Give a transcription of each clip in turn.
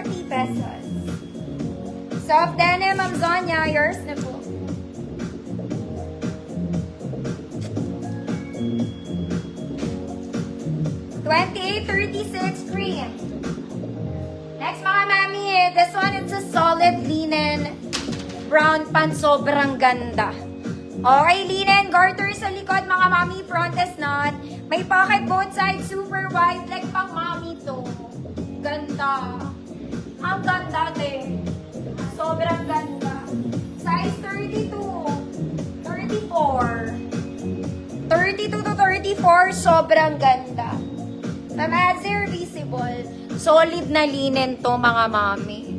150 pesos. Soft denim, Ma'am Zonya, yours na po. $28.36 cream. Next mga mami, this one is a solid linen brown pants, sobrang ganda. Okay, linen garter sa likod mga mami, front is not. May pocket both sides, super wide, like pang mami to. Ganda. Ang ganda din. Sobrang ganda. Size 32, 34. 32 to 34, sobrang ganda. As they're visible, solid na linen to mga mami.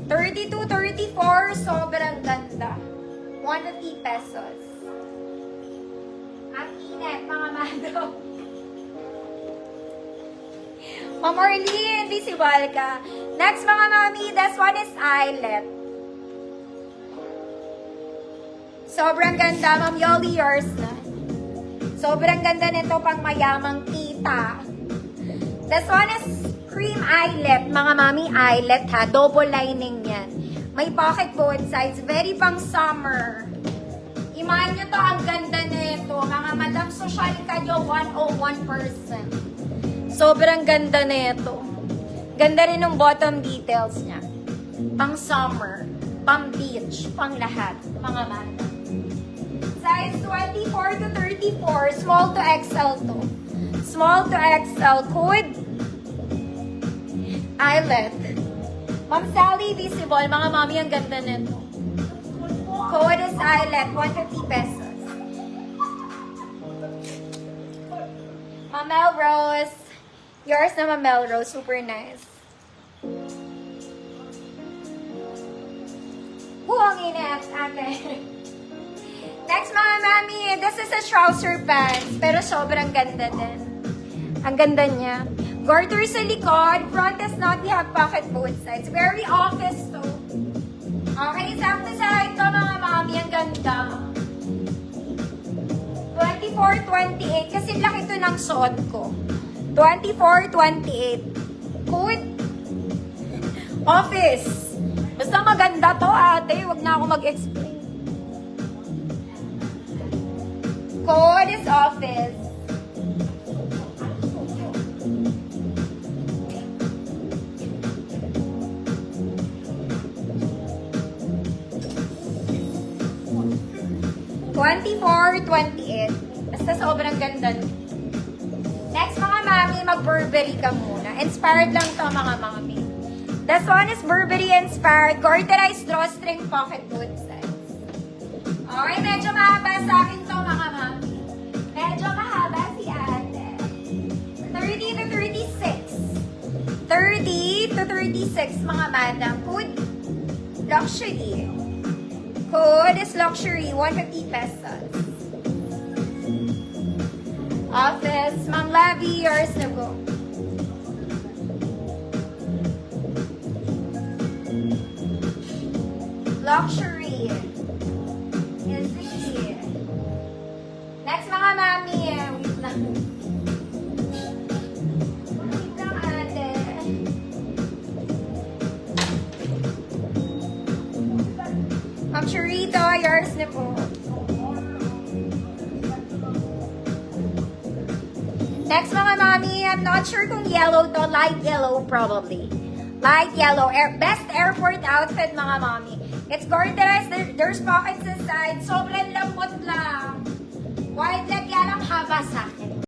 32, 34, sobrang ganda. 150 pesos. Ang init, mga mado. Ma'am Orly, visible ka. Next mga mami, this one is eyelet. Sobrang ganda, Ma'am Yoli, yours na. Sobrang ganda nito pang mayamang tita. This one is cream eyelet. Mga mami, eyelet ha. Double lining yan. May pocket both sides. Very pang summer. Imahin nyo to, ang ganda nito. Mga madam social kayo, 101%. Sobrang ganda nito. Ganda rin ng bottom details niya. Pang summer, pang beach, pang lahat. Mga madam. Size 24 to 34. Small to XL to. Small to XL. Code eyelet. Ma'am Sally, visible. Mga mami, ang ganda nito. Code is eyelet. 150 pesos. Ma'am Melrose. Yours na Ma'am Melrose. Super nice. Ang init, ate. Next mga mami, this is a trouser pants. Pero sobrang ganda din. Ang ganda niya. Garter sa likod. Front is not. We have pocket both sides. Very office to. Okay, sakto sa ito mga mami. Ang ganda. 24-28. Kasi laki ito ng suot ko. 24-28. Code. Office. Basta maganda to ate. Huwag na ako mag-explain. Code is office. $24.28. Basta sobrang ganda. Next mga mami, mag-Burberry ka muna. Inspired lang to mga mami. This one is Burberry inspired. Garterized drawstring pocket both sides. Okay, medyo mahaba sa akin to mga mami. Medyo mahaba si ate. 30 to 36. 30 to 36 mga madam. Code luxury. Code is luxury. 150 pesos. Office. Ma'am Lavi, yours na go. Luxury. Is here. Next mga mami. Wait lang. Wait lang ate. Ma'am Churito, yours na po. Next mga mami, I'm not sure kung yellow to. Light yellow probably. Light yellow. Best airport outfit mga mami. It's garterized. There's pockets inside. Sobrang lambot lang. White leg yan ang haba sa akin.